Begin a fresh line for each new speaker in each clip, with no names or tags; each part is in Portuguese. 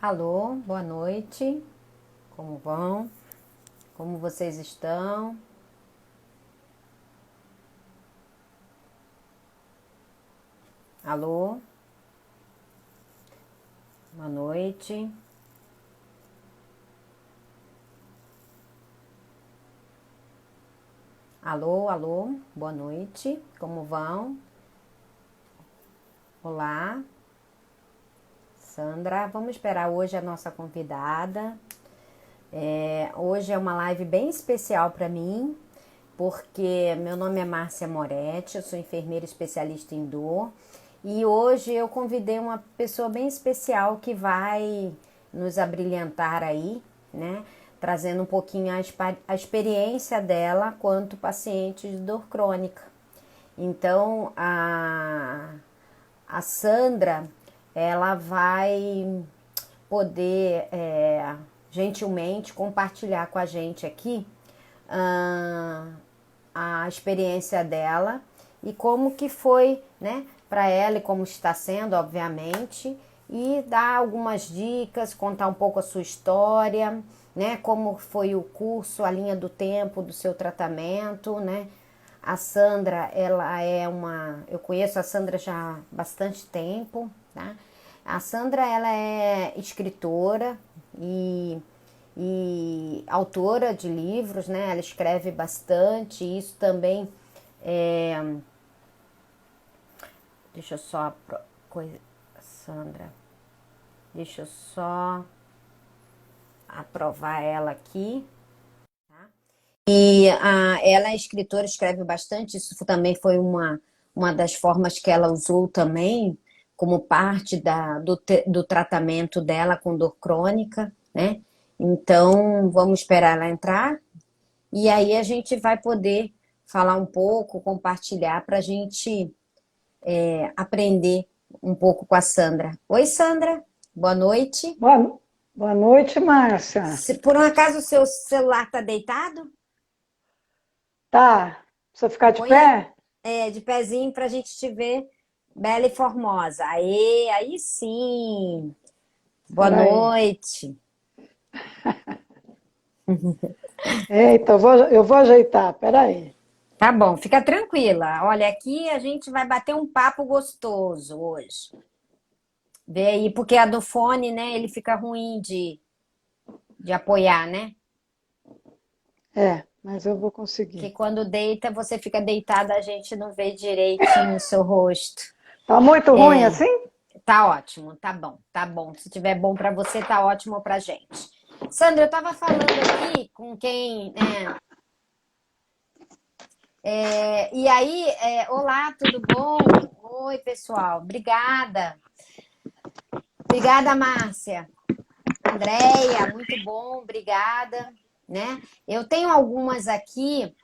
Alô, boa noite. Como vão? Como vocês estão? Alô, boa noite. Alô, alô, boa noite. Como vão? Olá, Sandra. Vamos esperar hoje a nossa convidada. Hoje é uma live bem especial para mim, porque meu nome é Márcia Moretti, eu sou enfermeira especialista em dor e hoje eu convidei uma pessoa bem especial que vai nos abrilhantar aí, né? Trazendo um pouquinho a experiência dela quanto paciente de dor crônica. Então, a Sandra, ela vai poder gentilmente compartilhar com a gente aqui ah, a experiência dela e como que foi, né, para ela e como está sendo, obviamente, e dar algumas dicas, contar um pouco a sua história, né, como foi o curso, a linha do tempo do seu tratamento, né? A Sandra, ela é uma, eu conheço a Sandra já há bastante tempo, tá? A Sandra, ela é escritora e autora de livros, né? Ela escreve bastante, isso também é... Deixa eu só... Sandra, deixa eu só aprovar ela aqui. Ela é escritora, escreve bastante, isso também foi uma das formas que ela usou também como parte do tratamento dela com dor crônica, né? Então, vamos esperar ela entrar e aí a gente vai poder falar um pouco, compartilhar para a gente aprender um pouco com a Sandra. Oi, Sandra, boa noite.
Boa noite, Márcia.
Se por um acaso o seu celular está deitado,
Tá, precisa ficar de
põe
pé?
de pezinho para a gente te ver bela e formosa. Aí sim. Boa
Espera aí.
noite.
Eita, eu vou ajeitar, espera aí.
Tá bom, fica tranquila. Olha, aqui a gente vai bater um papo gostoso hoje. Vê aí, porque a do fone, né, ele fica ruim de apoiar, né?
É, mas eu vou
Que
conseguir.
quando deita, você fica deitada, a gente não vê direitinho o seu rosto.
Tá muito ruim assim?
Tá ótimo, tá bom, tá bom. Se tiver bom pra você, tá ótimo pra gente. Sandra, eu tava falando aqui com quem, né, e aí, olá, tudo bom? Oi, pessoal, obrigada. Obrigada, Márcia. Andréia, muito bom, obrigada. Né? Eu tenho algumas aqui,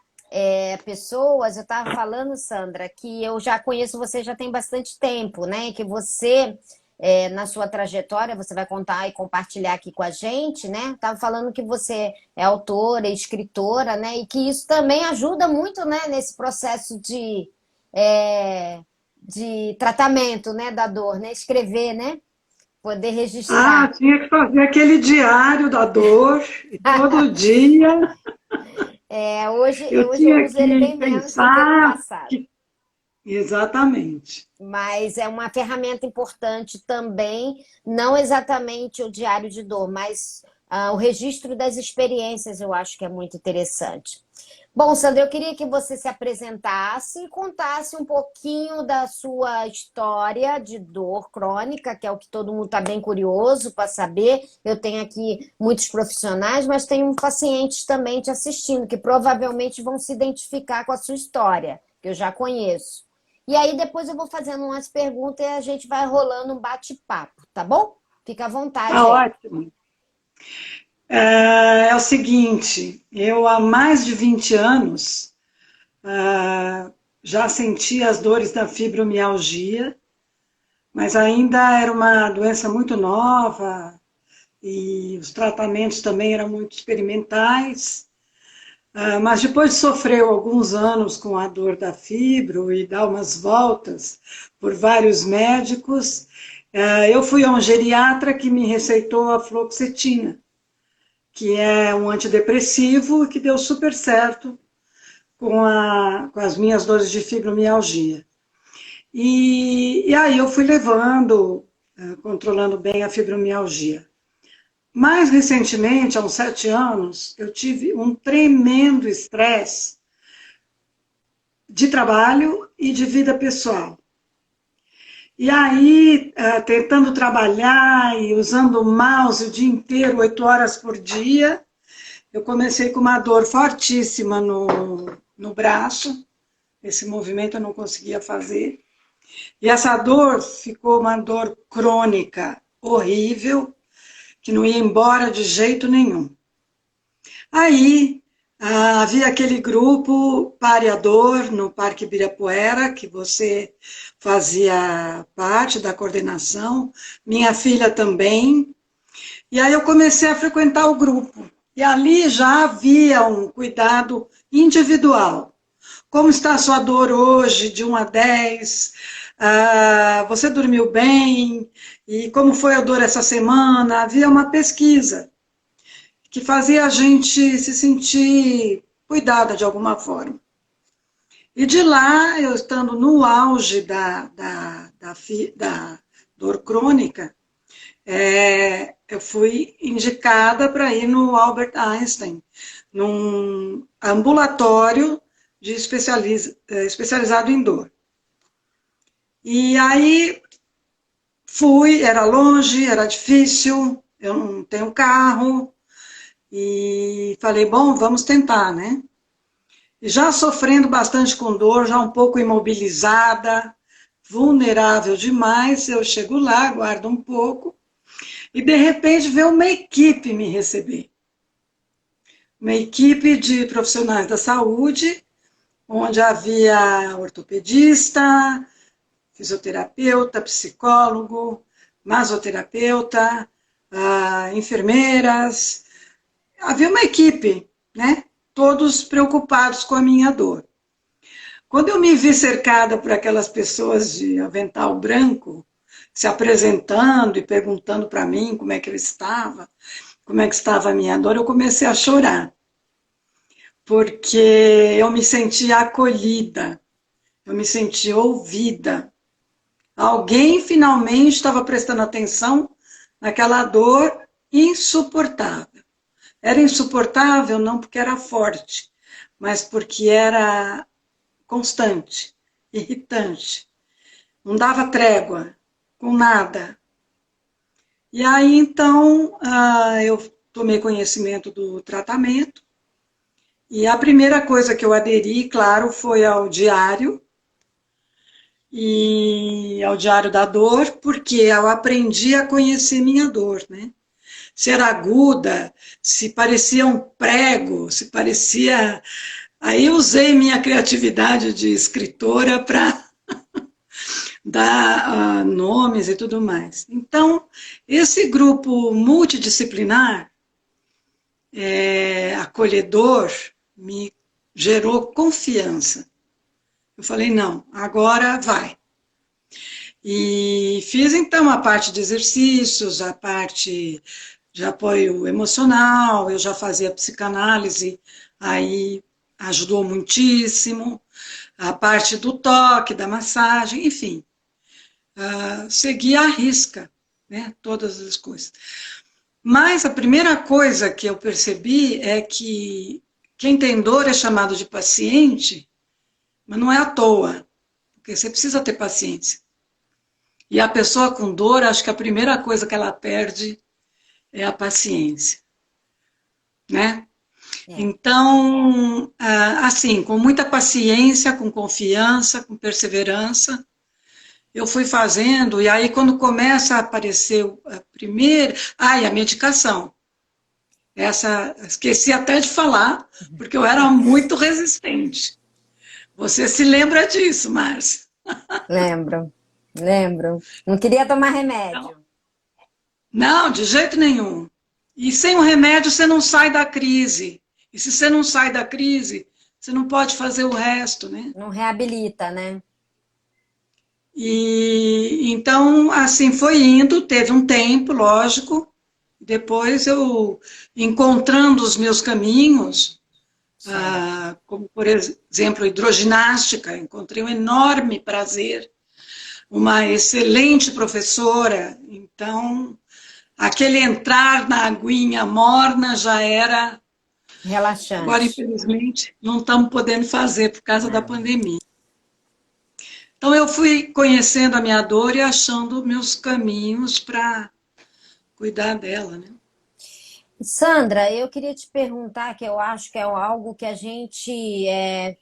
pessoas, eu estava falando, Sandra, que eu já conheço você já tem bastante tempo, né? Que você, na sua trajetória, você vai contar e compartilhar aqui com a gente, né? Estava falando que você é autora, escritora, né? E que isso também ajuda muito, né? Nesse processo é, de tratamento, né? Da dor, né? Escrever, né? Poder
Ah,
registrar.
tinha que fazer aquele diário da dor, e todo dia eu
Hoje eu
tinha
uso ele
que
bem menos do que no
pensar
passado.
que... Exatamente.
Mas é uma ferramenta importante também, não exatamente o diário de dor, mas o registro das experiências eu acho que é muito interessante. Bom, Sandra, eu queria que você se apresentasse e contasse um pouquinho da sua história de dor crônica, que é o que todo mundo está bem curioso para saber. Eu tenho aqui muitos profissionais, mas tenho pacientes também te assistindo, que provavelmente vão se identificar com a sua história, que eu já conheço. E aí depois eu vou fazendo umas perguntas e a gente vai rolando um bate-papo, tá bom? Fica à vontade
Tá
aí.
ótimo. É o seguinte, eu há mais de 20 anos já senti as dores da fibromialgia, mas ainda era uma doença muito nova e os tratamentos também eram muito experimentais. Mas depois de sofrer alguns anos com a dor da fibro e dar umas voltas por vários médicos, Eu fui a um geriatra que me receitou a fluoxetina, que é um antidepressivo que deu super certo com as minhas dores de fibromialgia. E aí eu fui levando, controlando bem a fibromialgia. Mais recentemente, há uns 7 anos, eu tive um tremendo estresse de trabalho e de vida pessoal. E aí, tentando trabalhar e usando o mouse o dia inteiro, 8 horas por dia, eu comecei com uma dor fortíssima no braço. Esse movimento eu não conseguia fazer. E essa dor ficou uma dor crônica, horrível, que não ia embora de jeito nenhum. Aí, havia aquele grupo Pareador no Parque Ibirapuera, que você fazia parte da coordenação, minha filha também. E aí eu comecei a frequentar o grupo. E ali já havia um cuidado individual. Como está a sua dor hoje, de 1 a 10? Você dormiu bem? E como foi a dor essa semana? Havia uma pesquisa que fazia a gente se sentir cuidada de alguma forma. E de lá, eu estando no auge da dor crônica, eu fui indicada para ir no Albert Einstein, num ambulatório especializado em dor. E aí fui, era longe, era difícil, eu não tenho carro, e falei, bom, vamos tentar, né? E já sofrendo bastante com dor, já um pouco imobilizada, vulnerável demais, eu chego lá, aguardo um pouco, e de repente veio uma equipe me receber. Uma equipe de profissionais da saúde, onde havia ortopedista, fisioterapeuta, psicólogo, masoterapeuta, enfermeiras. Havia uma equipe, né? Todos preocupados com a minha dor. Quando eu me vi cercada por aquelas pessoas de avental branco, se apresentando e perguntando para mim como é que eu estava, como é que estava a minha dor, eu comecei a chorar, porque eu me sentia acolhida, eu me sentia ouvida. Alguém finalmente estava prestando atenção naquela dor insuportável. Era insuportável não porque era forte, mas porque era constante, irritante. Não dava trégua com nada. E aí, então, eu tomei conhecimento do tratamento. E a primeira coisa que eu aderi, claro, foi ao diário. E ao diário da dor, porque eu aprendi a conhecer minha dor, né? Se era aguda, se parecia um prego, se parecia... Aí eu usei minha criatividade de escritora para dar nomes e tudo mais. Então, esse grupo multidisciplinar, acolhedor, me gerou confiança. Eu falei, não, agora vai. E fiz, então, a parte de exercícios, a parte de apoio emocional, eu já fazia psicanálise, aí ajudou muitíssimo, a parte do toque, da massagem, enfim, segui à risca, né, todas as coisas. Mas a primeira coisa que eu percebi é que quem tem dor é chamado de paciente, mas não é à toa, porque você precisa ter paciência. E a pessoa com dor, acho que a primeira coisa que ela perde é a paciência, né? Então, assim, com muita paciência, com confiança, com perseverança, eu fui fazendo, e aí quando começa a aparecer a primeira... e a medicação. Essa, esqueci até de falar, porque eu era muito resistente. Você se lembra disso, Márcia?
Lembro, lembro. Não queria tomar
Não,
remédio.
não, de jeito nenhum. E sem o remédio você não sai da crise. E se você não sai da crise, você não pode fazer o resto, né?
Não reabilita, né?
E então, assim foi indo, teve um tempo, lógico. Depois eu, encontrando os meus caminhos,
Certo.
como por exemplo, hidroginástica, encontrei um enorme prazer, uma excelente professora. Então, aquele entrar na aguinha morna já era. Agora,
Relaxante.
infelizmente, não estamos podendo fazer por causa da
Ah.
pandemia. Então, eu fui conhecendo a minha dor e achando meus caminhos para cuidar dela, né?
Sandra, eu queria te perguntar, que eu acho que é algo que a gente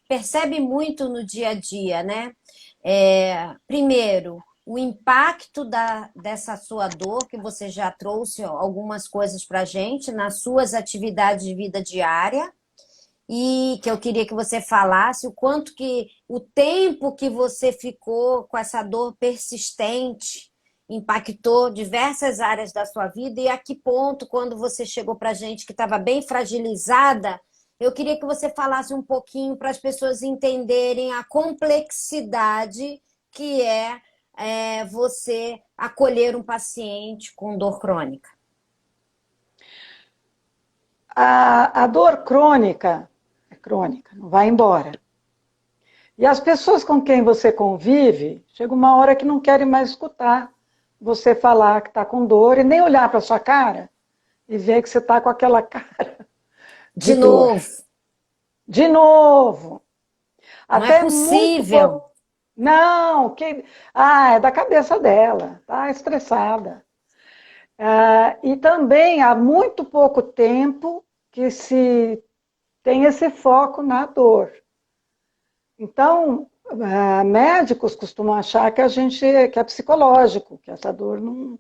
percebe muito no dia a dia, né? Primeiro, o impacto dessa sua dor, que você já trouxe algumas coisas para a gente nas suas atividades de vida diária, e que eu queria que você falasse o quanto que o tempo que você ficou com essa dor persistente impactou diversas áreas da sua vida e a que ponto, quando você chegou para a gente que estava bem fragilizada, eu queria que você falasse um pouquinho para as pessoas entenderem a complexidade que você acolher um paciente com dor crônica.
A dor crônica é crônica, não vai embora. E as pessoas com quem você convive, chega uma hora que não querem mais escutar você falar que está com dor e nem olhar para sua cara e ver que você está com aquela cara de
De
dor.
novo,
De novo.
não é
Até muito
possível.
pouco. Não, é da cabeça dela, tá estressada. E também há muito pouco tempo que se tem esse foco na dor. Então, médicos costumam achar que que é psicológico, que essa dor não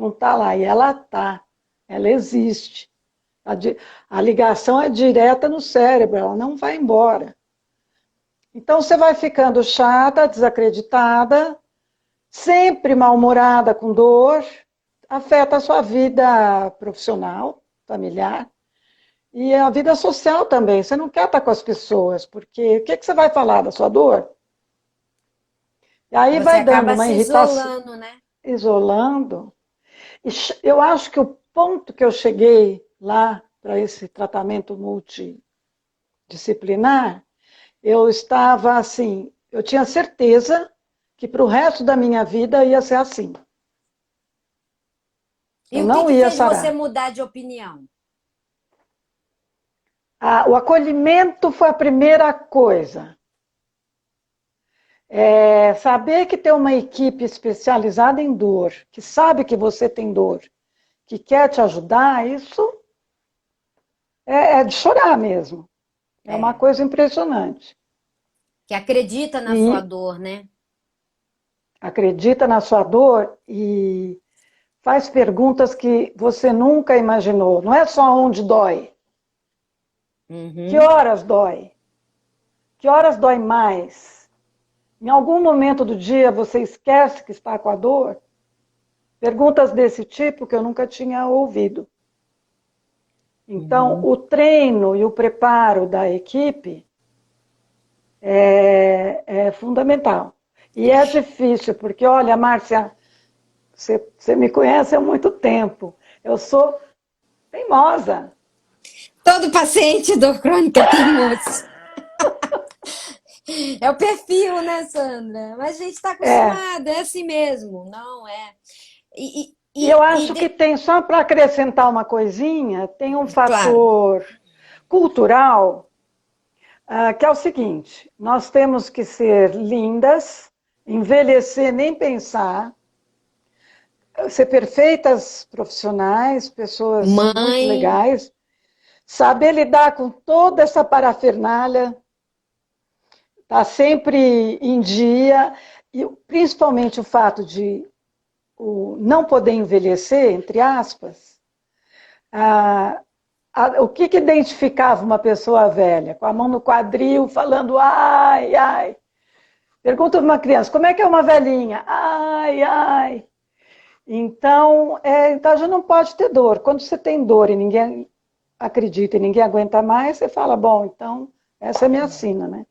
está lá. E ela está, ela existe. A ligação é direta no cérebro, ela não vai embora. Então, você vai ficando chata, desacreditada, sempre mal-humorada com dor, afeta a sua vida profissional, familiar, e a vida social também. Você não quer estar com as pessoas, porque o que você vai falar da sua dor? E aí
Você
vai dando
acaba
uma
se
irritação,
isolando, né?
isolando. E eu acho que o ponto que eu cheguei lá para esse tratamento multidisciplinar, eu estava assim, eu tinha certeza que para o resto da minha vida ia ser assim.
E
Eu
o que
não
que
ia
fez você
sarar.
mudar de opinião?
O acolhimento foi a primeira coisa. Saber que tem uma equipe especializada em dor, que sabe que você tem dor, que quer te ajudar, isso é de chorar mesmo. É uma
É,
coisa impressionante.
que acredita na sua
E
dor, né?
acredita na sua dor e faz perguntas que você nunca imaginou. Não é só onde dói. Que
Uhum.
horas dói? Que horas dói mais? Em algum momento do dia você esquece que está com a dor? Perguntas desse tipo que eu nunca tinha ouvido. Então,
Uhum.
o treino e o preparo da equipe é fundamental. E é difícil, porque, olha, Márcia, você me conhece há muito tempo. Eu sou teimosa.
Todo paciente dor crônica é teimoso. É o perfil, né, Sandra? Mas a gente está
É.
acostumada, é assim mesmo, não é? E, e,
E eu
e, e
acho que
de-
tem, só para acrescentar uma coisinha, tem um
Claro,
fator cultural, que é o seguinte: nós temos que ser lindas, envelhecer nem pensar, ser perfeitas profissionais, pessoas muito
mãe,
legais, saber lidar com toda essa parafernália, estar sempre em dia, e principalmente o fato de não poder envelhecer, entre aspas, ah, o que identificava uma pessoa velha? Com a mão no quadril, falando ai, ai. Pergunta para uma criança, como é que é uma velhinha? Ai, ai. Então, a gente não pode ter dor. Quando você tem dor e ninguém acredita e ninguém aguenta mais, você fala, bom, então essa é a minha sina, né?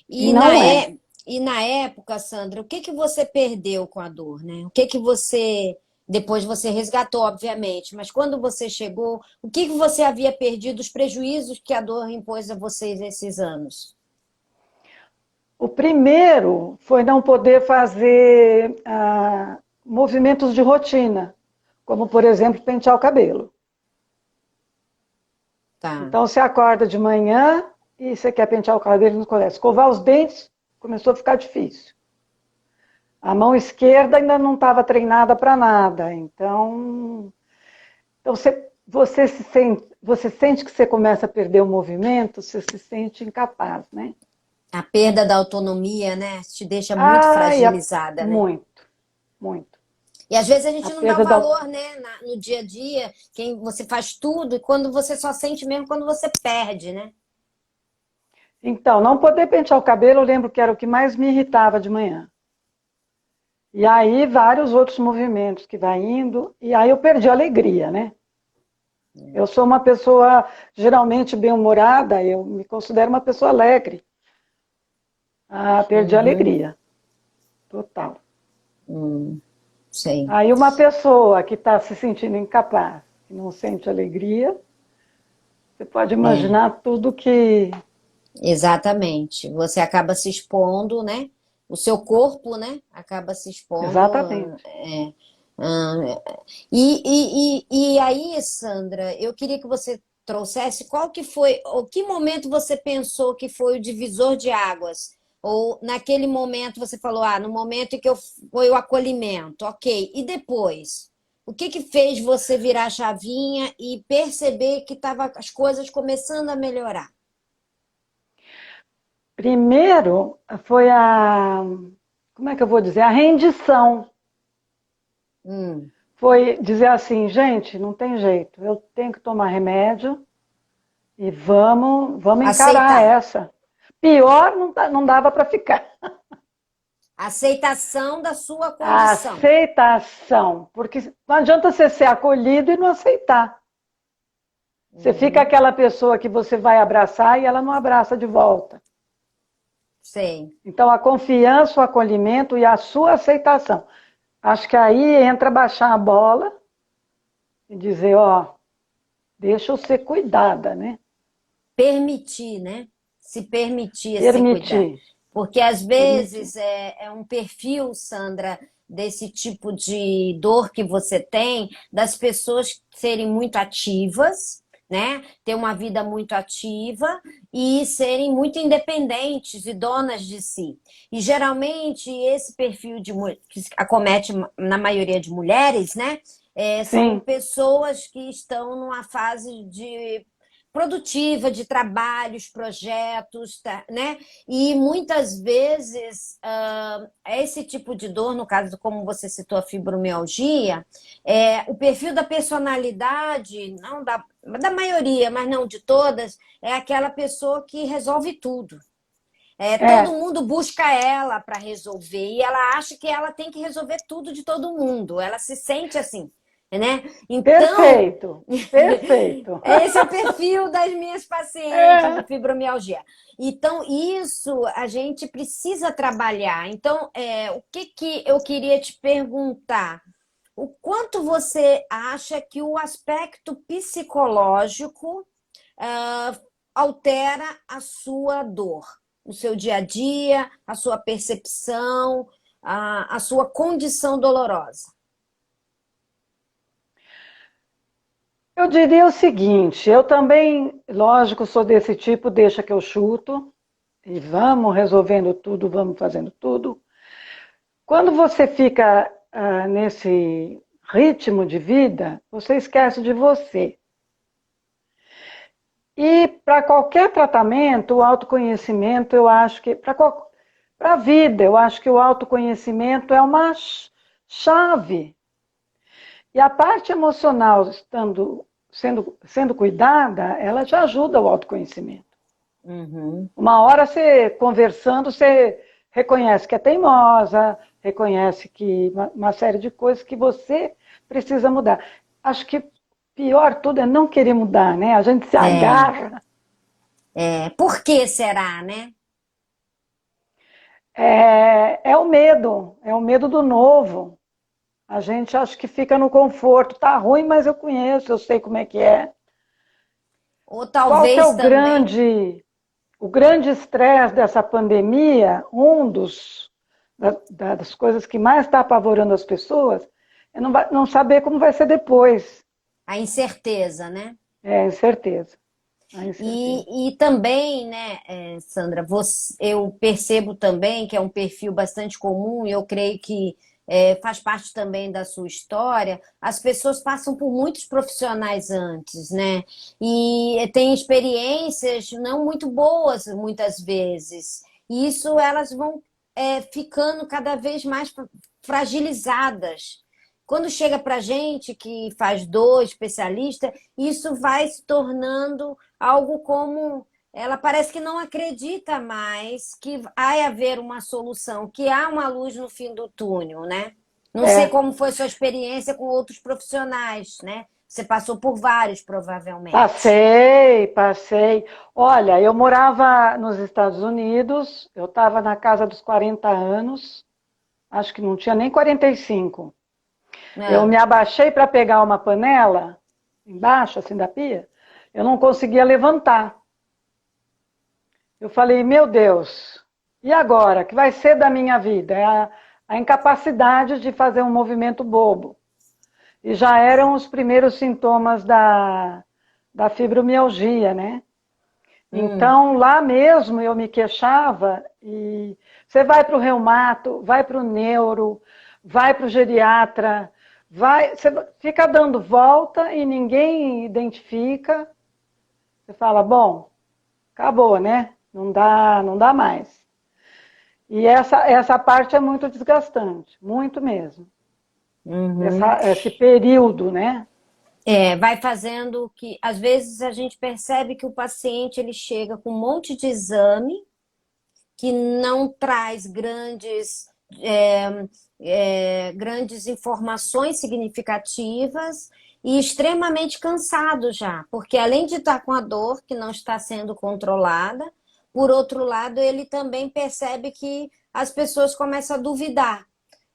E
e
não é.
E na época, Sandra, o que que você perdeu com a dor, né? O que que você depois você resgatou, obviamente, mas quando você chegou, o que que você havia perdido, os prejuízos que a dor impôs a vocês esses anos?
O primeiro foi não poder fazer movimentos de rotina, como, por exemplo, pentear o cabelo.
Tá.
Então, você acorda de manhã e você quer pentear o cabelo no colégio. Escovar os dentes começou a ficar difícil. A mão esquerda ainda não estava treinada para nada. Então você sente que você começa a perder o movimento, você se sente incapaz, né?
A perda da autonomia, né, te deixa muito
Ai,
fragilizada, né?
muito, muito.
E às vezes a
A
gente não dá
perda da.
valor, né, no dia a dia, quem você faz tudo, e quando você só sente mesmo quando você perde, né?
Então, não poder pentear o cabelo, eu lembro que era o que mais me irritava de manhã. E aí, vários outros movimentos que vai indo, e aí eu perdi a alegria, né? Eu sou uma pessoa geralmente bem-humorada, eu me considero uma pessoa alegre. Ah, perdi a
Uhum,
alegria, total.
sei.
Aí uma pessoa que está se sentindo incapaz, que não sente alegria, você pode
É,
imaginar tudo que...
exatamente. Você acaba se expondo, né? O seu corpo, né? Acaba se expondo.
Exatamente.
Ah, e aí, Sandra, eu queria que você trouxesse qual que foi, o que momento você pensou que foi o divisor de águas? Ou naquele momento você falou, no momento em que foi o acolhimento, ok. E depois? O que que fez você virar a chavinha e perceber que estavam as coisas começando a melhorar?
Primeiro foi como é que eu vou dizer? A rendição.
Hum,
Foi dizer assim, gente, não tem jeito, eu tenho que tomar remédio e vamos encarar
aceitar.
essa. Pior não dava para ficar.
Aceitação da sua
A
condição.
aceitação, porque não adianta você ser acolhido e não aceitar. Você fica
Uhum,
aquela pessoa que você vai abraçar e ela não abraça de volta.
sei.
Então, a confiança, o acolhimento e a sua aceitação. Acho que aí entra baixar a bola e dizer, ó, deixa eu ser cuidada, né?
Permitir, né? Se permitir ser cuidar.
Permitir,
Porque às
permitir.
vezes é um perfil, Sandra, desse tipo de dor que você tem, das pessoas serem muito ativas, né? Ter uma vida muito ativa e serem muito independentes e donas de si. E geralmente esse perfil que acomete na maioria de mulheres, né? São
Sim,
pessoas que estão numa fase de produtiva de trabalhos, projetos, tá, né? E muitas vezes esse tipo de dor, no caso como você citou a fibromialgia, o perfil da personalidade, não da maioria, mas não de todas, é aquela pessoa que resolve tudo. Todo
é,
mundo busca ela para resolver e ela acha que ela tem que resolver tudo de todo mundo. Ela se sente assim, né? Então,
perfeito, perfeito.
esse é o perfil das minhas pacientes de
É.
fibromialgia. Então, isso a gente precisa trabalhar. Então, o que que eu queria te perguntar? O quanto você acha que o aspecto psicológico ah, altera a sua dor, o seu dia a dia, a sua percepção, a sua condição dolorosa?
Eu diria o seguinte, eu também, lógico, sou desse tipo, deixa que eu chuto, e vamos resolvendo tudo, vamos fazendo tudo. Quando você fica nesse ritmo de vida, você esquece de você. E para qualquer tratamento, o autoconhecimento, eu acho que, para a vida, eu acho que o autoconhecimento é uma chave. E a parte emocional sendo cuidada, ela já ajuda o autoconhecimento.
Uhum.
Uma hora você conversando, você reconhece que é teimosa, reconhece que uma série de coisas que você precisa mudar. Acho que pior tudo é não querer mudar, né? A gente se
É,
agarra.
por que será, né?
É o medo do novo. A gente acha que fica no conforto. Tá ruim, mas eu conheço, eu sei como é que é.
Ou
Qual que é
talvez também.
o grande estresse dessa pandemia? Das coisas que mais está apavorando as pessoas é não saber como vai ser depois.
A incerteza, né?
É a incerteza. A incerteza.
E também, né, Sandra, eu percebo também que é um perfil bastante comum, e eu creio que faz parte também da sua história. As pessoas passam por muitos profissionais antes, né? E têm experiências não muito boas, muitas vezes. E isso elas vão ficando cada vez mais fragilizadas. Quando chega para gente que faz dor, especialista, isso vai se tornando algo como ela parece que não acredita mais que vai haver uma solução, que há uma luz no fim do túnel, né? Não sei
É,
como foi sua experiência com outros profissionais, né? Você passou por vários, provavelmente.
passei, passei. Olha, eu morava nos Estados Unidos, eu estava na casa dos 40 anos, acho que não tinha nem 45. Eu
Ah,
me abaixei para pegar uma panela, embaixo, assim, da pia, eu não conseguia levantar. Eu falei, meu Deus, e agora? O que vai ser da minha vida? É a incapacidade de fazer um movimento bobo. E já eram os primeiros sintomas da fibromialgia, né?
hum,
Então, lá mesmo eu me queixava e você vai para o reumato, vai para o neuro, vai para o geriatra, você fica dando volta e ninguém identifica. Você fala, bom, acabou, né? Não dá mais. E essa parte é muito desgastante, muito mesmo.
uhum.
Esse período, né?
Vai fazendo que, às vezes, a gente percebe que o paciente ele chega com um monte de exame que não traz grandes informações significativas e extremamente cansado já, porque além de estar com a dor que não está sendo controlada, por outro lado, ele também percebe que as pessoas começam a duvidar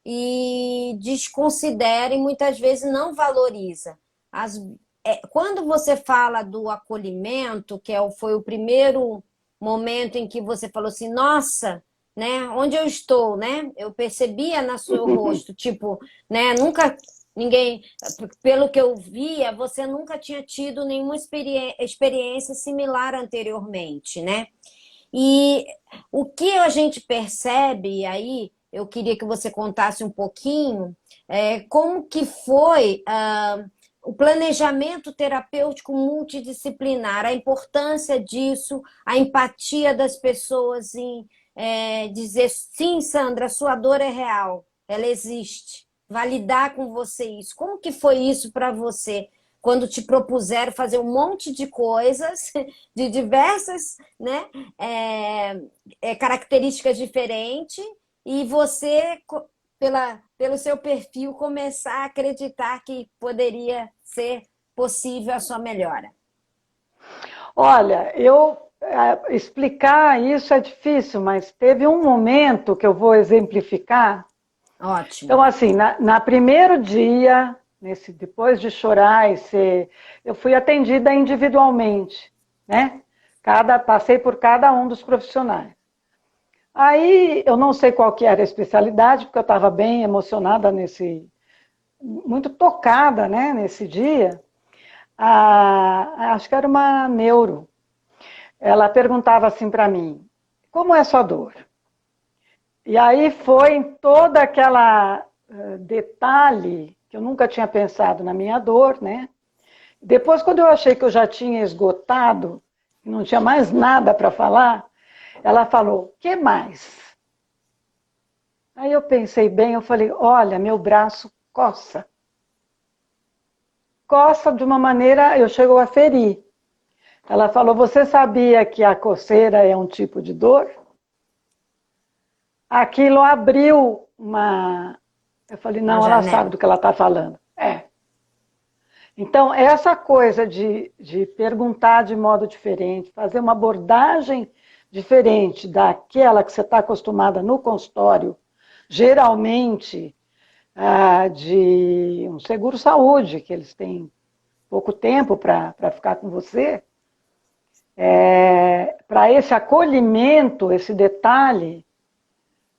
e desconsidera e muitas vezes não valoriza. Quando você fala do acolhimento, foi o primeiro momento em que você falou assim, nossa, né, onde eu estou, né? Eu percebia no seu rosto, tipo, né, nunca ninguém, pelo que eu via, você nunca tinha tido nenhuma experiência similar anteriormente, né? E o que a gente percebe aí, eu queria que você contasse um pouquinho, como que foi o planejamento terapêutico multidisciplinar, a importância disso, a empatia das pessoas em dizer, sim, Sandra, sua dor é real, ela existe, validar com você isso. Como que foi isso para você? Quando te propuseram fazer um monte de coisas, de diversas, né, características diferentes, e você, pelo seu perfil, começar a acreditar que poderia ser possível a sua melhora.
Olha, explicar isso é difícil, mas teve um momento que eu vou exemplificar. Então,
Ótimo.
assim, na primeiro dia, depois de chorar eu fui atendida individualmente, né? Passei por cada um dos profissionais. Aí, eu não sei qual que era a especialidade, porque eu estava bem emocionada muito tocada, né, nesse dia. Acho que era uma neuro. Ela perguntava assim para mim, como é sua dor? E aí foi em toda aquela detalhe que eu nunca tinha pensado na minha dor, né? Depois, quando eu achei que eu já tinha esgotado, não tinha mais nada para falar, ela falou, que mais? Aí eu pensei bem, eu falei, olha, meu braço coça. Coça de uma maneira, eu chego a ferir. Ela falou, você sabia que a coceira é um tipo de dor? Aquilo abriu uma... Eu falei,
Uma
não, ela sabe
janela.
do que ela está falando. Então, essa coisa de perguntar de modo diferente, fazer uma abordagem diferente daquela que você está acostumada no consultório, geralmente de um seguro-saúde, que eles têm pouco tempo para ficar com você, para esse acolhimento, esse detalhe,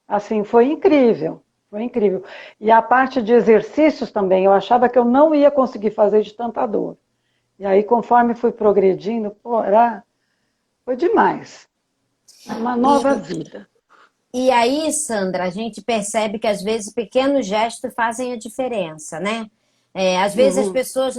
assim, foi incrível. Foi incrível. E a parte de exercícios também, eu achava que eu não ia conseguir fazer de tanta dor. E aí, conforme fui progredindo, pô, foi demais. Uma nova
E,
vida.
e aí, Sandra, a gente percebe que às vezes pequenos gestos fazem a diferença, né? Às vezes as
Uhum.
pessoas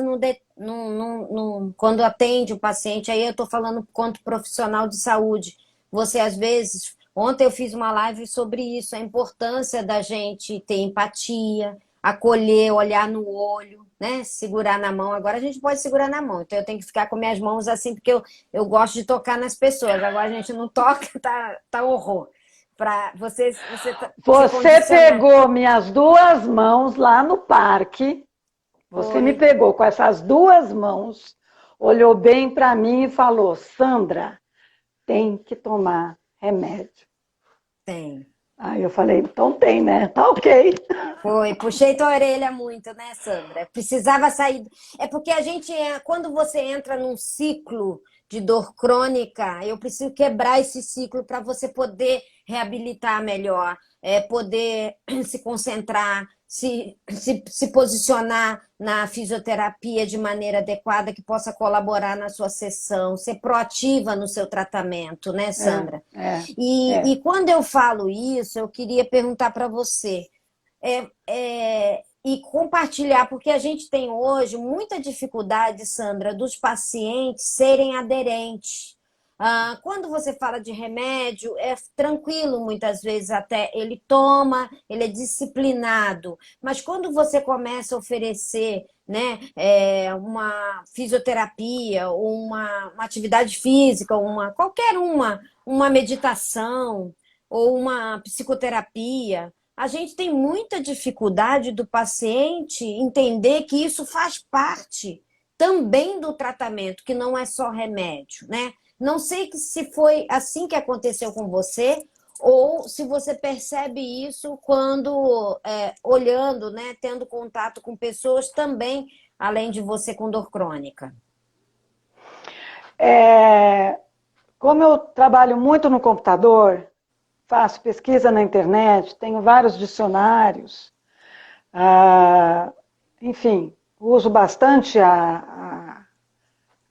quando atende o paciente, aí eu estou falando quanto profissional de saúde, você às vezes, ontem eu fiz uma live sobre isso, a importância da gente ter empatia, acolher, olhar no olho, né? Segurar na mão. Agora a gente pode segurar na mão, então eu tenho que ficar com minhas mãos assim, porque eu gosto de tocar nas pessoas. Agora a gente não toca, tá horror. Para você se
Você
condicionar.
pegou minhas duas mãos lá no parque. Você me
Foi,
pegou com essas duas mãos, olhou bem para mim e falou: Sandra, tem que tomar remédio.
tem.
Aí eu falei: então tem, né? Tá ok.
Foi, puxei tua orelha muito, né, Sandra? Precisava sair. É porque a gente, quando você entra num ciclo de dor crônica, eu preciso quebrar esse ciclo para você poder reabilitar melhor, poder se concentrar, se posicionar na fisioterapia de maneira adequada que possa colaborar na sua sessão, ser proativa no seu tratamento, né,
É,
Sandra?
é,
E
é.
quando eu falo isso, eu queria perguntar para você e compartilhar, porque a gente tem hoje muita dificuldade, Sandra, dos pacientes serem aderentes. Quando você fala de remédio, é tranquilo muitas vezes até, ele toma, ele é disciplinado, mas quando você começa a oferecer, né, uma fisioterapia, uma atividade física, qualquer uma meditação ou uma psicoterapia, a gente tem muita dificuldade do paciente entender que isso faz parte também do tratamento, que não é só remédio, né? Não sei se foi assim que aconteceu com você ou se você percebe isso quando olhando, né, tendo contato com pessoas também, além de você com dor crônica.
Como eu trabalho muito no computador, faço pesquisa na internet, tenho vários dicionários, ah, enfim, uso bastante a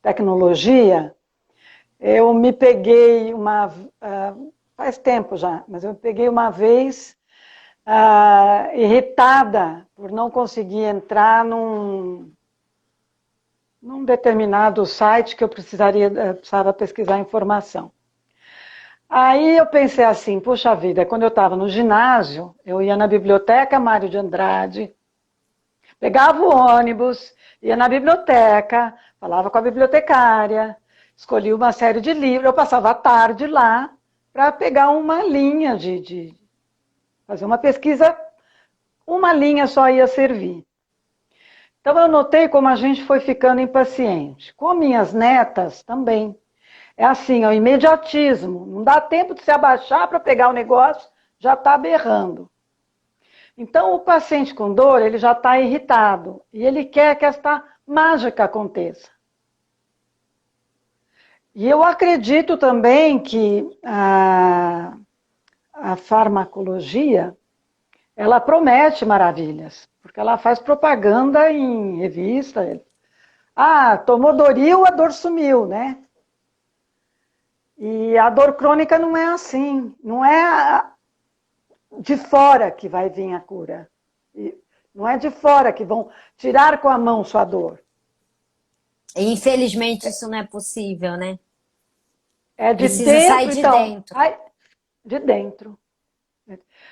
tecnologia. Eu me peguei faz tempo já, mas eu me peguei uma vez irritada por não conseguir entrar num determinado site que eu precisava pesquisar informação. Aí eu pensei assim, puxa vida, quando eu estava no ginásio, eu ia na biblioteca Mário de Andrade, pegava o ônibus, ia na biblioteca, falava com a bibliotecária, escolhia uma série de livros, eu passava a tarde lá para pegar uma linha de fazer uma pesquisa, uma linha só ia servir. Então eu notei como a gente foi ficando impaciente. Com minhas netas também. É assim, é o imediatismo. Não dá tempo de se abaixar para pegar o negócio, já está berrando. Então, o paciente com dor, ele já está irritado. E ele quer que esta mágica aconteça. E eu acredito também que a farmacologia, ela promete maravilhas. Porque ela faz propaganda em revista. Tomou Doril, a dor sumiu, né? E a dor crônica não é assim. Não é de fora que vai vir a cura. Não é de fora que vão tirar com a mão sua dor.
E, infelizmente isso não é possível, né?
É de
Precisa sair
dentro,
de
então.
dentro.
De dentro.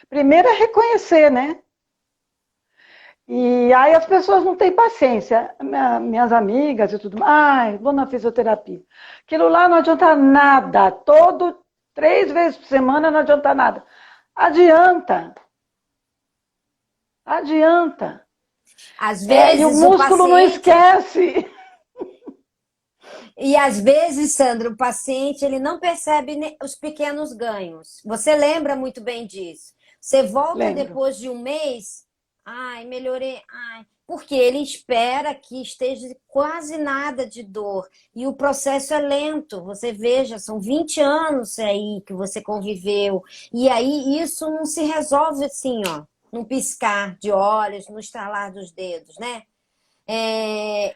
Primeiro é reconhecer, né? E aí as pessoas não têm paciência. Minhas amigas e tudo mais, vou na fisioterapia. Aquilo lá não adianta nada. 3 vezes por semana não adianta nada. Adianta.
Às
E o
vezes o
músculo não
paciente
esquece.
E às vezes, Sandra, o paciente ele não percebe os pequenos ganhos. Você lembra muito bem disso. Você volta
Lembro.
depois de um mês, ai, melhorei, ai, porque ele espera que esteja quase nada de dor. E o processo é lento. Você veja, são 20 anos aí que você conviveu. E aí isso não se resolve assim, ó, num piscar de olhos, no estalar dos dedos, né?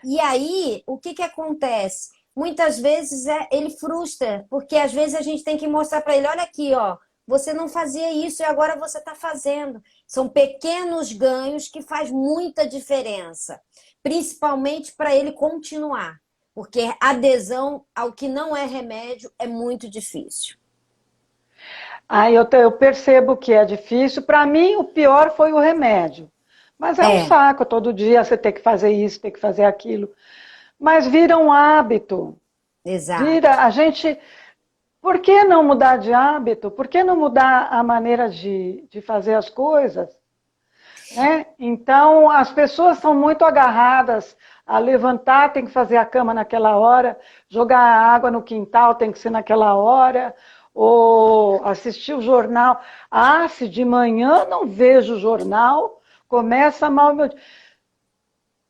E aí, o que que acontece? Muitas vezes ele frustra, porque às vezes a gente tem que mostrar para ele, olha aqui, ó, você não fazia isso e agora você está fazendo. São pequenos ganhos que faz muita diferença, principalmente para ele continuar, porque adesão ao que não é remédio é muito difícil.
Aí eu percebo que é difícil. Para mim, o pior foi o remédio. Mas é um
É,
saco, todo dia você tem que fazer isso, tem que fazer aquilo. Mas vira um hábito. Vira,
exato.
a gente. Por que não mudar de hábito? Por que não mudar a maneira de fazer as coisas? Né? Então, as pessoas são muito agarradas a levantar, tem que fazer a cama naquela hora, jogar água no quintal, tem que ser naquela hora, ou assistir o jornal. Ah, se de manhã não vejo o jornal, começa mal meu dia.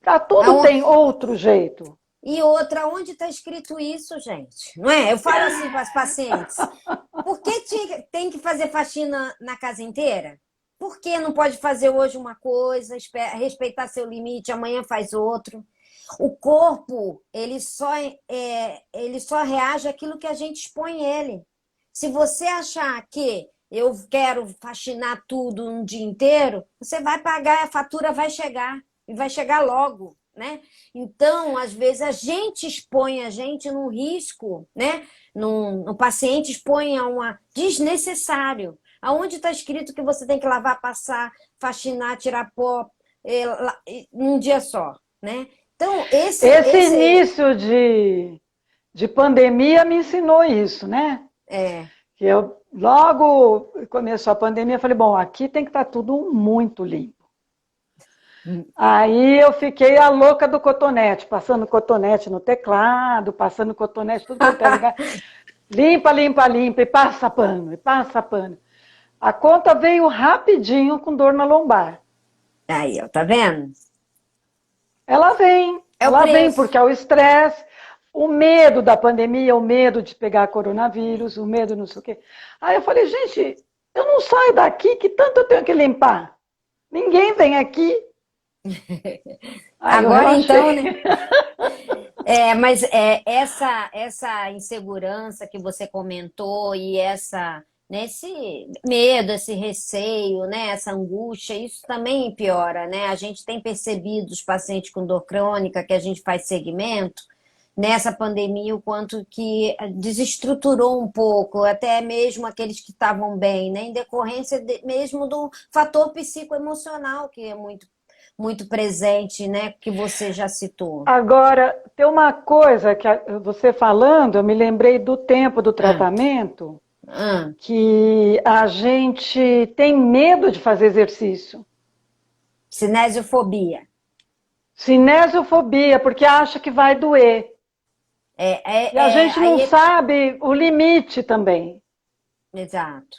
Tá, tudo tem outro jeito.
E outra, onde está escrito isso, gente? Não é? Eu falo assim para as pacientes. Por que tem que fazer faxina na casa inteira? Por que não pode fazer hoje uma coisa, respeitar seu limite, amanhã faz outro? O corpo, ele só reage àquilo que a gente expõe ele. Se você achar que eu quero faxinar tudo um dia inteiro, você vai pagar, a fatura vai chegar, e vai chegar logo, né? Então, às vezes, a gente expõe a gente num risco, né? No paciente expõe a uma desnecessário. Aonde está escrito que você tem que lavar, passar, faxinar, tirar pó num dia só, né? Então,
Esse início de pandemia me ensinou isso, né?
é,
Que eu, logo começou a pandemia, eu falei, bom, aqui tem que estar tudo muito limpo. Aí eu fiquei a louca do cotonete, passando cotonete no teclado, passando cotonete, tudo quanto é lugar. Limpa, limpa, limpa, e passa pano, e passa pano. A conta veio rapidinho com dor na lombar.
aí, ó, tá vendo? É o
Ela vem
preço.
porque é o estresse, o medo da pandemia, o medo de pegar coronavírus, o medo não sei o quê. Aí eu falei, gente, eu não saio daqui, que tanto eu tenho que limpar? Ninguém vem aqui. Aí eu
Agora então,
relaxei.
né? Mas essa insegurança que você comentou e esse medo, esse receio, né, essa angústia, isso também piora, né? A gente tem percebido os pacientes com dor crônica que a gente faz segmento nessa pandemia, o quanto que desestruturou um pouco, até mesmo aqueles que estavam bem, né? Em decorrência mesmo do fator psicoemocional que é muito presente, né? Que você já citou.
Agora, tem uma coisa que você falando, eu me lembrei do tempo do
Ah,
tratamento,
ah.
que a gente tem medo de fazer exercício.
Cinesiofobia.
Cinesiofobia, porque acha que vai doer. E a gente não
Aí,
sabe o limite também.
exato.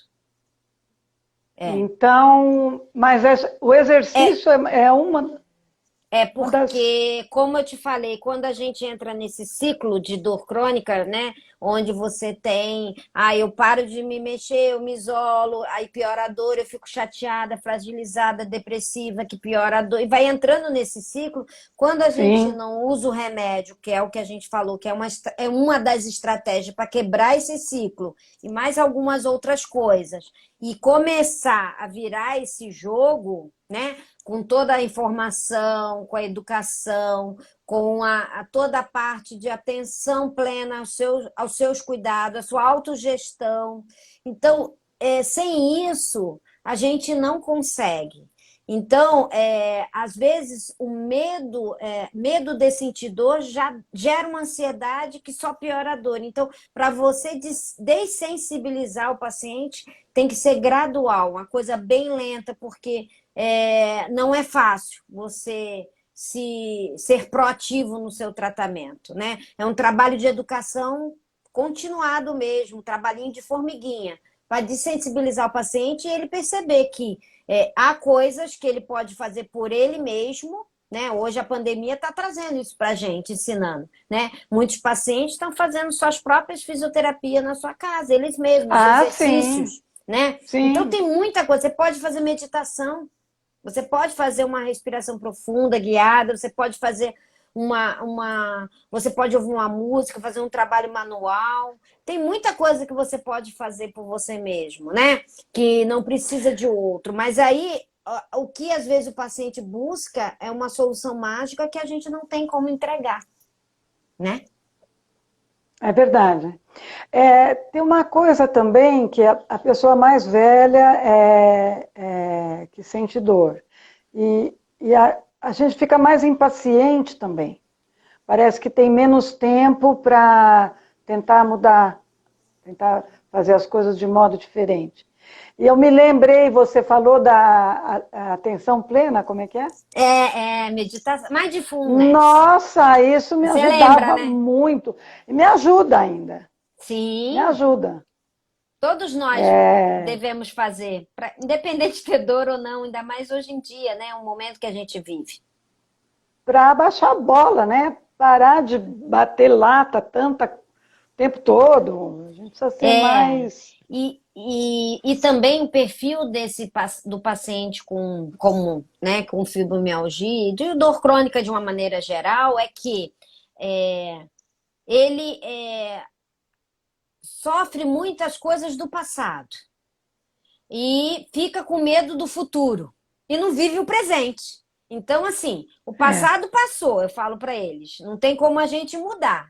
É.
Então, mas o
É,
exercício é
É
uma das.
porque, como eu te falei, quando a gente entra nesse ciclo de dor crônica, né, onde você tem, eu paro de me mexer, eu me isolo, aí piora a dor, eu fico chateada, fragilizada, depressiva, que piora a dor, e vai entrando nesse ciclo. Quando a gente
Sim.
não usa o remédio, que é o que a gente falou, que é uma das estratégias para quebrar esse ciclo, e mais algumas outras coisas, e começar a virar esse jogo, né? Com toda a informação, com a educação, com toda a parte de atenção plena aos seus cuidados, a sua autogestão. Então, sem isso, a gente não consegue. Então, às vezes, o medo de sentir dor já gera uma ansiedade que só piora a dor. Então, para você dessensibilizar o paciente, tem que ser gradual, uma coisa bem lenta, porque não é fácil você ser proativo no seu tratamento, né? É um trabalho de educação continuado mesmo, um trabalhinho de formiguinha, para desensibilizar o paciente e ele perceber que há coisas que ele pode fazer por ele mesmo, né? Hoje a pandemia está trazendo isso para a gente, ensinando, né? Muitos pacientes estão fazendo suas próprias fisioterapias na sua casa, eles mesmos,
Ah, sim,
exercícios, né? Então
sim.
tem muita coisa. Você pode fazer meditação, você pode fazer uma respiração profunda, guiada, você pode fazer você pode ouvir uma música, fazer um trabalho manual. Tem muita coisa que você pode fazer por você mesmo, né? Que não precisa de outro. Mas aí, o que às vezes o paciente busca é uma solução mágica que a gente não tem como entregar, né?
É verdade. Tem uma coisa também que a pessoa mais velha que sente dor. E a gente fica mais impaciente também. Parece que tem menos tempo para tentar mudar, tentar fazer as coisas de modo diferente. E eu me lembrei, você falou da atenção plena, como é que é?
Meditação. Mindfulness.
Nossa, isso me
Você lembra,
ajudava
né?
muito. E me ajuda ainda. Me
Sim,
ajuda.
todos nós
É,
devemos fazer, independente de ter dor ou não, ainda mais hoje em dia, né? O momento que a gente vive.
para baixar a bola, né? Parar de bater lata tanta o tempo todo. A gente precisa ser
É,
mais.
e também o perfil do paciente com fibromialgia e de dor crônica de uma maneira geral é que é, ele sofre muitas coisas do passado e fica com medo do futuro e não vive o presente. Então, assim, o
É.
passado passou, eu falo para eles, não tem como a gente mudar.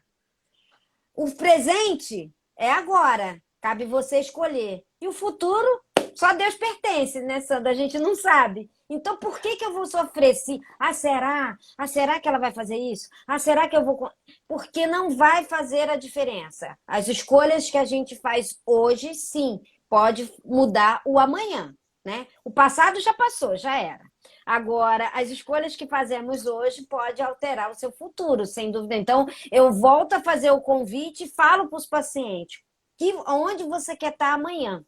O presente é agora, cabe você escolher. E o futuro, só Deus pertence, né, Sandra? A gente não sabe. Então, por que que eu vou sofrer se... será? Será que ela vai fazer isso? Será que eu vou... Porque não vai fazer a diferença. As escolhas que a gente faz hoje, sim, pode mudar o amanhã, né? O passado já passou, já era. Agora, as escolhas que fazemos hoje pode alterar o seu futuro, sem dúvida. Então, eu volto a fazer o convite e falo para os pacientes onde você quer estar amanhã.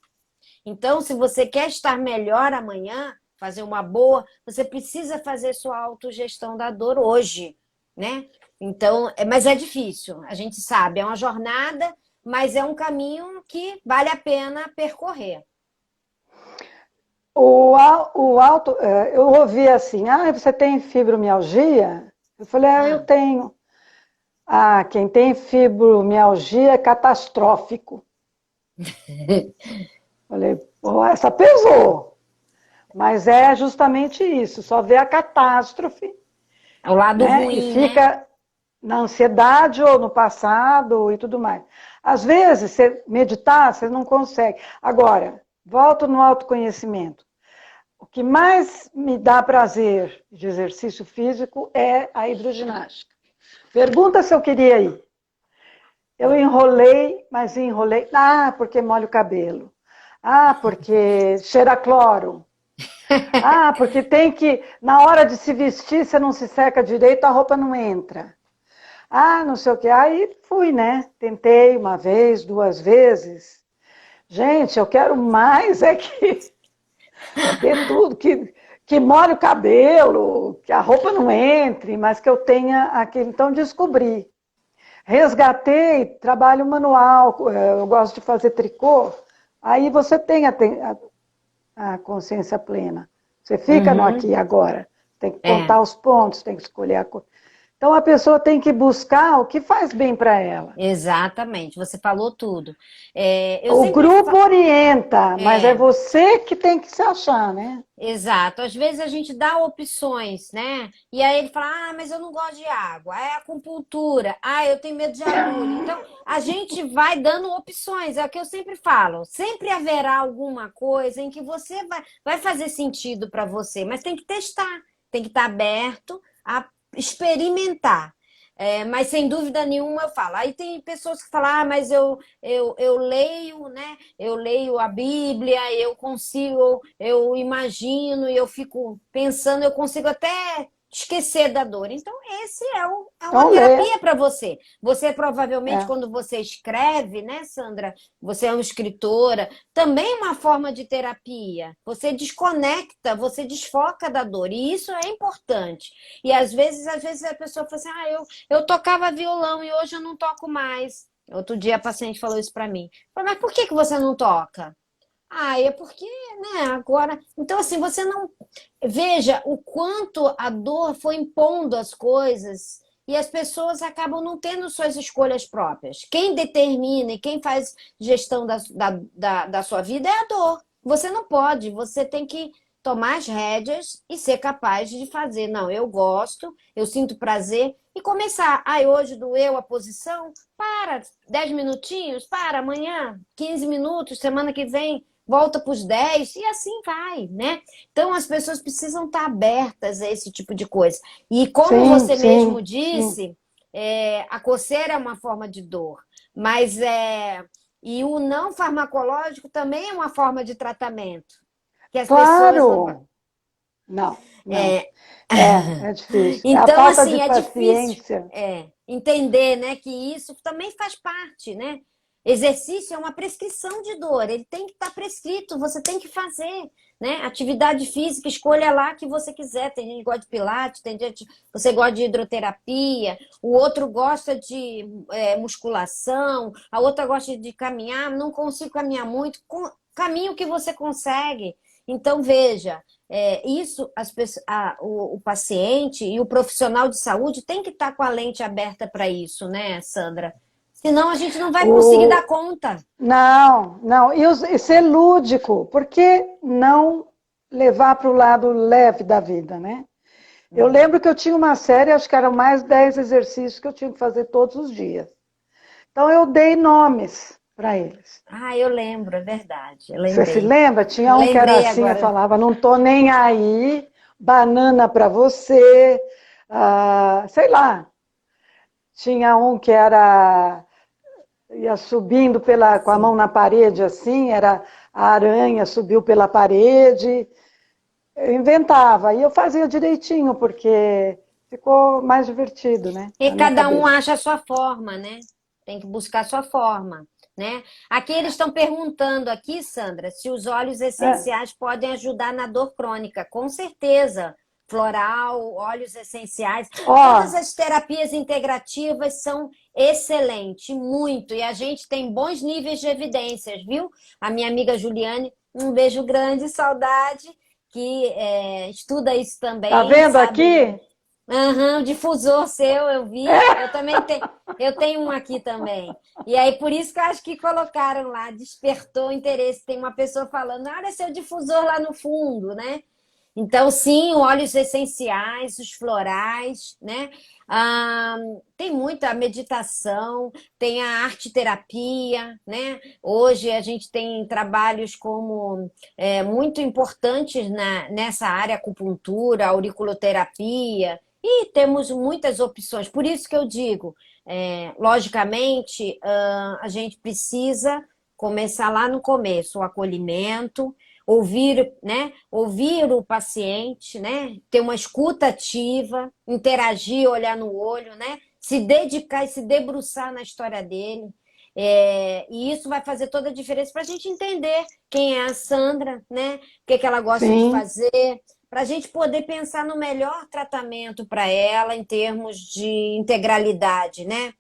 Então, se você quer estar melhor amanhã, fazer uma boa, você precisa fazer sua autogestão da dor hoje, né? Então, mas é difícil, a gente sabe, é uma jornada, mas é um caminho que vale a pena percorrer.
Eu ouvi assim, você tem fibromialgia? Eu falei, eu
Ah.
tenho. Quem tem fibromialgia é catastrófico. Falei, pô, essa pesou. Mas é justamente isso, só vê a catástrofe,
É o lado
né? E
ruim, né?
fica na ansiedade ou no passado e tudo mais. Às vezes, você meditar, você não consegue. Agora, volto no autoconhecimento. O que mais me dá prazer de exercício físico é a hidroginástica. Pergunta se eu queria ir. Eu enrolei, mas enrolei. Porque molho o cabelo. Porque cheira cloro. Porque tem que, na hora de se vestir, você não se seca direito, a roupa não entra. Não sei o quê. Aí fui, né? Tentei uma vez, duas vezes. Gente, eu quero mais que ter tudo, que molhe o cabelo, que a roupa não entre, mas que eu tenha aquele. Então, descobri. Resgatei, trabalho manual, eu gosto de fazer tricô. Aí você tem a consciência plena. Você fica no aqui
Uhum.
e agora. Tem que
É.
contar os pontos, tem que escolher a coisa. Então a pessoa tem que buscar o que faz bem para ela.
Exatamente, você falou tudo. Eu
O
sempre
grupo orienta, mas é
é,
você que tem que se achar, né?
exato. Às vezes a gente dá opções, né? E aí ele fala: mas eu não gosto de água. É acupuntura. Eu tenho medo de agulha. Então a gente vai dando opções. É o que eu sempre falo. Sempre haverá alguma coisa em que você vai fazer sentido para você, mas tem que testar, tem que estar aberto a experimentar. Mas sem dúvida nenhuma eu falo. Aí tem pessoas que falam: mas eu leio, né? Eu leio a Bíblia, eu consigo, eu imagino e eu fico pensando, eu consigo até esquecer da dor. Então, esse é uma
Então, lê.
terapia para você. Você provavelmente,
É.
quando você escreve, né, Sandra? Você é uma escritora, também é uma forma de terapia. Você desconecta, você desfoca da dor. E isso é importante. E às vezes a pessoa fala assim: eu tocava violão e hoje eu não toco mais. Outro dia a paciente falou isso para mim. Eu falei, mas por que você não toca? Ah, é porque, né, agora. Então, assim, você não. Veja o quanto a dor foi impondo as coisas e as pessoas acabam não tendo suas escolhas próprias. Quem determina e quem faz gestão da sua vida é a dor. Você não pode, você tem que tomar as rédeas e ser capaz de fazer. Não, eu gosto, eu sinto prazer e começar. Ah, hoje doeu a posição? Para, 10 minutinhos, para amanhã, 15 minutos, semana que vem volta para os 10 e assim vai, né? Então as pessoas precisam estar abertas a esse tipo de coisa. E como
Sim,
você mesmo
sim, sim.
disse, a coceira é uma forma de dor, mas e o não farmacológico também é uma forma de tratamento, que as pessoas não.
Claro! Não, não.
É,
É difícil. A
então,
falta de
assim, é difícil
paciência.
entender, né, que isso também faz parte, né? Exercício é uma prescrição de dor, ele tem que estar prescrito, você tem que fazer, né? Atividade física, escolha lá que você quiser. Tem gente que gosta de pilates, tem gente você gosta de hidroterapia, o outro gosta de musculação, a outra gosta de caminhar, não consigo caminhar muito, caminho o que você consegue. Então, veja, isso o paciente e o profissional de saúde tem que estar com a lente aberta para isso, né, Sandra? Senão a gente não vai conseguir dar
O...
conta.
Não, não. E ser lúdico. Por que não levar para o lado leve da vida, né? Eu lembro que eu tinha uma série, acho que eram mais 10 exercícios que eu tinha que fazer todos os dias. Então eu dei nomes para eles.
Ah, eu lembro, é verdade. Eu
Você se
lembrei.
lembra? Tinha um que era
Lembrei
assim, eu
agora.
falava, não tô nem aí, banana para você, sei lá. Tinha um que era ia subindo com a mão
Sim.
na parede assim, era a aranha subiu pela parede. Eu inventava e eu fazia direitinho porque ficou mais divertido, né,
E
na minha
cada um
cabeça.
acha a sua forma, né? Tem que buscar a sua forma, né? Aqui eles estão perguntando aqui, Sandra, se os óleos
É.
essenciais podem ajudar na dor crônica. Com certeza. Floral, óleos essenciais,
Ó,
todas as terapias integrativas são excelentes, muito. E a gente tem bons níveis de evidências, viu? A minha amiga Juliane, um beijo grande, saudade, que estuda isso
tá
também,
vendo
sabe?
aqui?
Aham, o difusor seu, eu vi. Eu também tenho. Eu tenho um aqui também. E aí, por isso que eu acho que colocaram lá, despertou interesse. Tem uma pessoa falando, olha seu difusor lá no fundo, né? Então, sim, óleos essenciais, os florais, né? Ah, tem muita meditação, tem a arte terapia, né? Hoje a gente tem trabalhos como muito importantes nessa área, acupuntura, auriculoterapia, e temos muitas opções. Por isso que eu digo, logicamente, a gente precisa começar lá no começo, o acolhimento, ouvir, né? Ouvir o paciente, né? Ter uma escuta ativa, interagir, olhar no olho, né? Se dedicar e se debruçar na história dele. E isso vai fazer toda a diferença para a gente entender quem é a Sandra, né? O que ela gosta de
Sim.
fazer, para a gente poder pensar no melhor tratamento para ela em termos de integralidade, né?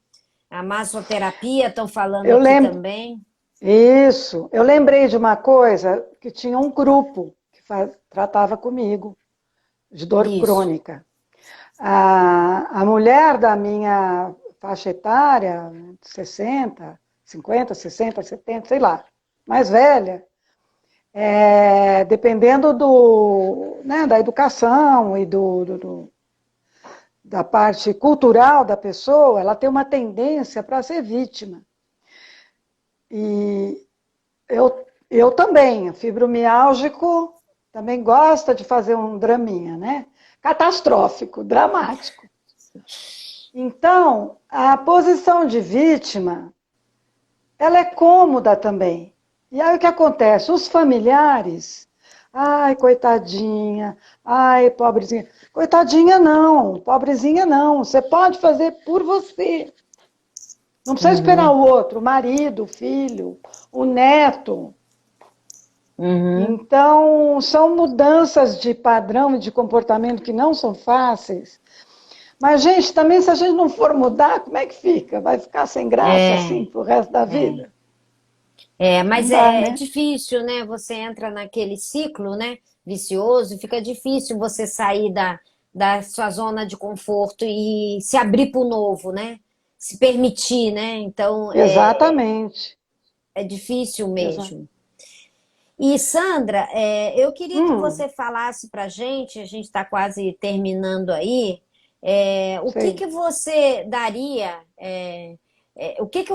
A massoterapia, estão falando
Eu
aqui
lembro.
também.
Isso. Eu lembrei de uma coisa que tinha um grupo que tratava comigo de dor
Isso.
crônica. A mulher da minha faixa etária, 60, 50, 60, 70, sei lá, mais velha, dependendo né, da educação e da parte cultural da pessoa, ela tem uma tendência para ser vítima. E eu também, fibromialgico, também gosta de fazer um draminha, né? Catastrófico, dramático. Então, a posição de vítima, ela é cômoda também. E aí o que acontece? Os familiares Ai, coitadinha. Ai, pobrezinha. Coitadinha não, pobrezinha não. Você pode fazer por você. Não precisa esperar
Uhum,
o outro, o marido, o filho, o neto.
uhum.
Então, são mudanças de padrão e de comportamento que não são fáceis. Mas, gente, também se a gente não for mudar, como é que fica? Vai ficar sem graça assim
É,
pro resto da
é.
vida? Não
Mas
dá,
é
né?
difícil, né? Você entra naquele ciclo, né? Vicioso, fica difícil você sair da sua zona de conforto e se abrir para o novo, né? Se permitir, né? Então,
Exatamente.
é difícil
Exato.
mesmo. E, Sandra, eu queria que
Hum,
você falasse para a gente está quase terminando aí, o que
sei.
que você daria, o que que,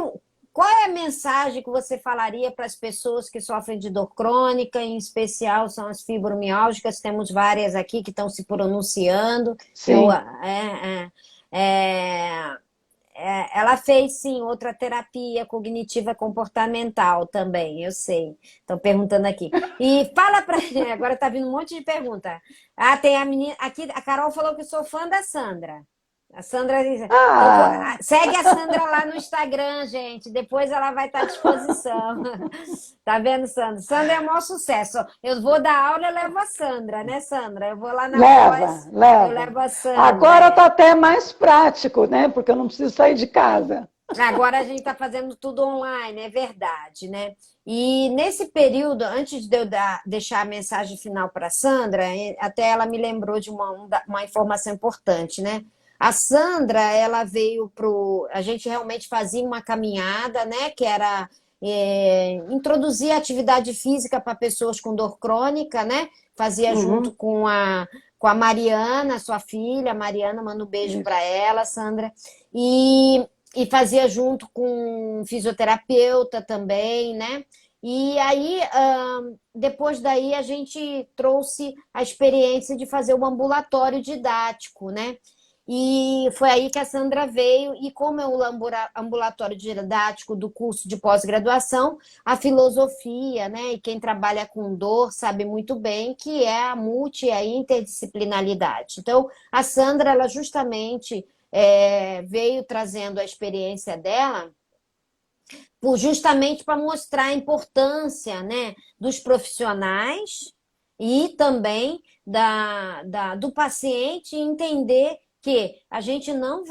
qual é a mensagem que você falaria para as pessoas que sofrem de dor crônica, em especial são as fibromialgicas, temos várias aqui que estão se pronunciando,
Sim.
é, ela fez sim outra terapia cognitiva comportamental também, eu sei. Estão perguntando aqui. E fala para agora tá vindo um monte de pergunta. Ah, tem a menina aqui, a Carol falou que eu sou fã da Sandra. A Sandra diz, então
Ah,
segue a Sandra lá no Instagram, gente. Depois ela vai estar à disposição. Tá vendo, Sandra? Sandra é o maior sucesso. Eu vou dar aula, eu levo a Sandra, né, Sandra? Eu vou lá na
leva,
pós, eu
leva.
levo a Sandra.
Agora tá até mais prático, né? Porque eu não preciso sair de casa.
Agora a gente está fazendo tudo online, é verdade, né? E nesse período, antes de eu deixar a mensagem final para a Sandra, até ela me lembrou de uma informação importante, né? A Sandra, ela veio pro. A gente realmente fazia uma caminhada, né? Que era introduzir atividade física para pessoas com dor crônica, né? Fazia junto
Uhum,
com a Mariana, sua filha. A Mariana, manda um beijo para
isso.
ela, Sandra. E fazia junto com um fisioterapeuta também, né? E aí, depois daí, a gente trouxe a experiência de fazer o ambulatório didático, né? E foi aí que a Sandra veio, e como é o ambulatório didático do curso de pós-graduação, a filosofia, né? E quem trabalha com dor sabe muito bem que é a multi e a interdisciplinaridade. Então, a Sandra, ela justamente veio trazendo a experiência dela justamente para mostrar a importância, né, dos profissionais e também do paciente entender que a gente não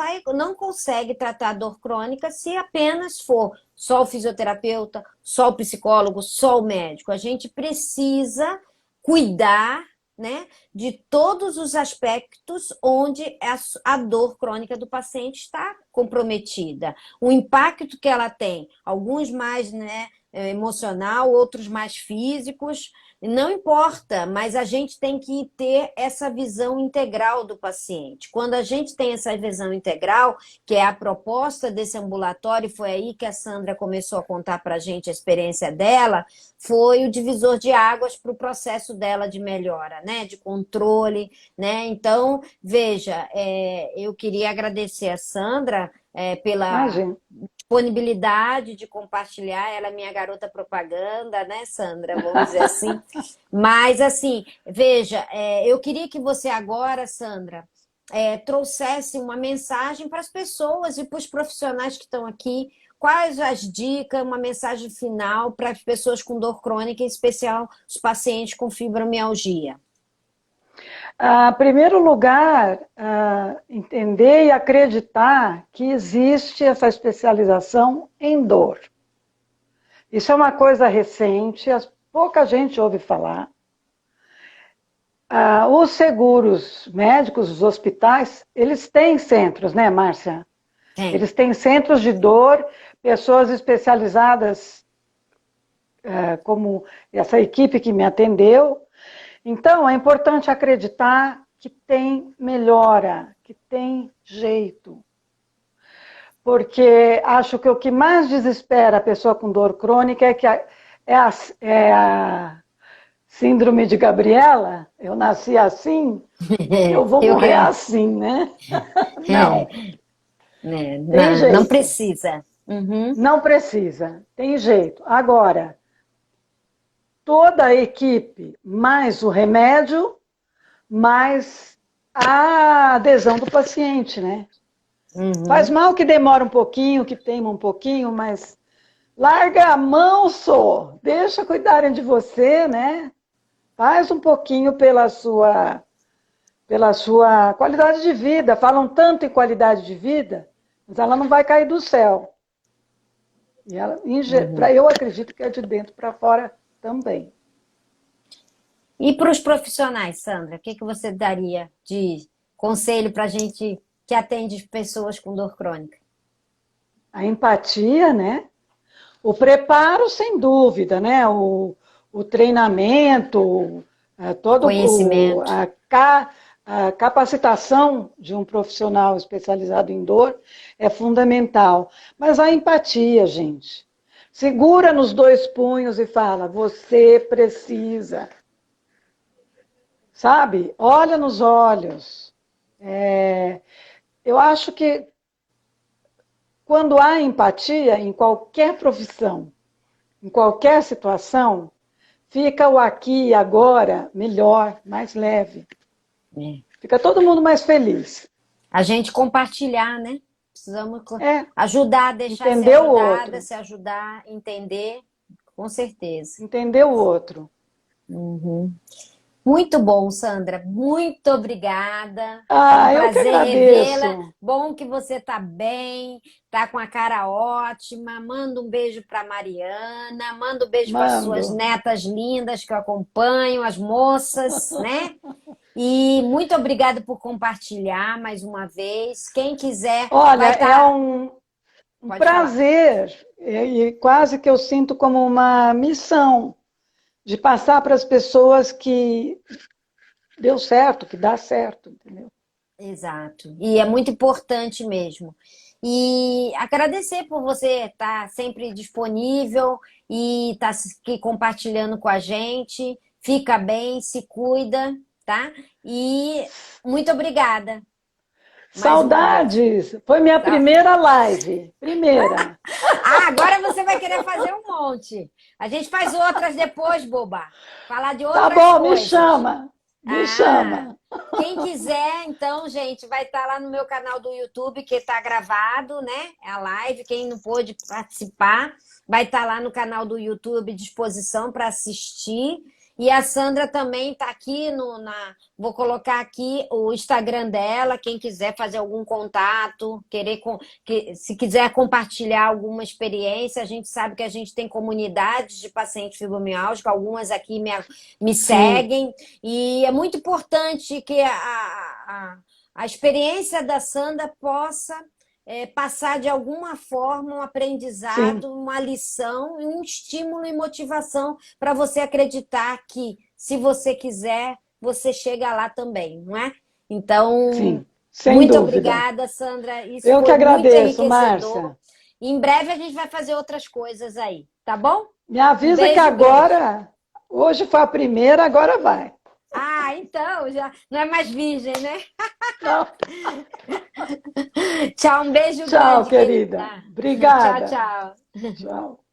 consegue tratar a dor crônica se apenas for só o fisioterapeuta, só o psicólogo, só o médico. A gente precisa cuidar, né, de todos os aspectos onde a dor crônica do paciente está comprometida. O impacto que ela tem, alguns mais, né, emocional, outros mais físicos, não importa, mas a gente tem que ter essa visão integral do paciente. Quando a gente tem essa visão integral, que é a proposta desse ambulatório, foi aí que a Sandra começou a contar para a gente a experiência dela, foi o divisor de águas para o processo dela de melhora, né, de controle, né? Então, veja, eu queria agradecer a Sandra pela
Imagina.
disponibilidade de compartilhar, ela é minha garota propaganda, né, Sandra? Vamos dizer assim. Mas, assim, veja, eu queria que você agora, Sandra, trouxesse uma mensagem para as pessoas e para os profissionais que estão aqui. Quais as dicas, uma mensagem final para as pessoas com dor crônica, em especial os pacientes com fibromialgia?
Em primeiro lugar, entender e acreditar que existe essa especialização em dor. Isso é uma coisa recente, pouca gente ouve falar. Os seguros médicos, os hospitais, eles têm centros, né, Márcia?
Tem.
Eles têm centros de dor, pessoas especializadas, como essa equipe que me atendeu. Então, é importante acreditar que tem melhora, que tem jeito. Porque acho que o que mais desespera a pessoa com dor crônica é que é a síndrome de Gabriela. Eu nasci assim, eu vou
Eu
morrer
que.
assim, né? Não, tem
Não, não
jeito.
precisa. Uhum.
Não precisa, tem jeito. Agora, toda a equipe, mais o remédio, mais a adesão do paciente, né? Faz
Uhum.
mal que demora um pouquinho, que teima um pouquinho, mas larga a mão, só. Deixa cuidarem de você, né? Faz um pouquinho pela sua qualidade de vida. Falam tanto em qualidade de vida, mas ela não vai cair do céu. E ela,
Uhum.
eu acredito que é de dentro para fora também.
E para os profissionais, Sandra, o que que você daria de conselho para a gente que atende pessoas com dor crônica?
A empatia, né? O preparo, sem dúvida, né? O treinamento,
O
todo
conhecimento.
a capacitação de um profissional especializado em dor é fundamental. Mas a empatia, gente. Segura nos dois punhos e fala: você precisa, sabe? Olha nos olhos. Eu acho que quando há empatia em qualquer profissão, em qualquer situação, fica o aqui e agora melhor, mais leve.
É.
Fica todo mundo mais feliz.
A gente compartilhar, né? Precisamos
É,
ajudar, deixar ser
entender o
ajudada,
outro.
se ajudar, entender, com certeza.
Entender o outro.
Uhum. Muito bom, Sandra. Muito obrigada. Foi um
Ah, eu que
prazer revê-la.
agradeço.
Bom que você está bem, está com a cara ótima. Manda um beijo para Mariana, manda um beijo para as suas
Mando.
netas lindas que eu acompanho, as moças, né? E muito obrigada por compartilhar mais uma vez. Quem quiser
Olha,
vai
é
estar.
um
Pode falar.
prazer e quase que eu sinto como uma missão de passar para as pessoas que deu certo, que dá certo, entendeu?
Exato. E é muito importante mesmo. E agradecer por você estar sempre disponível e estar aqui compartilhando com a gente. Fica bem, se cuida, tá? E muito obrigada mais uma vez.
Saudades! Foi minha
Tá?
primeira live. Primeira.
Ah, agora você vai querer fazer um monte. A gente faz outras depois, boba. Falar de
Tá
outras
bom, me
coisas.
chama. Me
Ah,
chama.
quem quiser, então, gente, vai estar lá no meu canal do YouTube, que está gravado, né? É a live. Quem não pôde participar, vai estar lá no canal do YouTube à disposição para assistir. E a Sandra também está aqui Vou colocar aqui o Instagram dela. Quem quiser fazer algum contato, se quiser compartilhar alguma experiência, a gente sabe que a gente tem comunidades de pacientes fibromialgicos, algumas aqui me
Sim,
seguem. E é muito importante que a experiência da Sandra possa passar de alguma forma um
sim,
aprendizado, uma lição e um estímulo e motivação para você acreditar que, se você quiser, você chega lá também, não é? Então,
sim. Sem
muito
dúvida.
obrigada, Sandra. Isso
Eu que
foi muito
agradeço,
enriquecedor.
Márcia.
Em breve a gente vai fazer outras coisas aí, tá bom?
Me
Um
avisa que
beijo grande.
agora, hoje foi a primeira, agora vai.
Ah, então, já não é mais virgem, né?
Não.
Tchau, um beijo
Tchau,
grande,
querida.
querida. Tchau,
Obrigada.
tchau.
Tchau.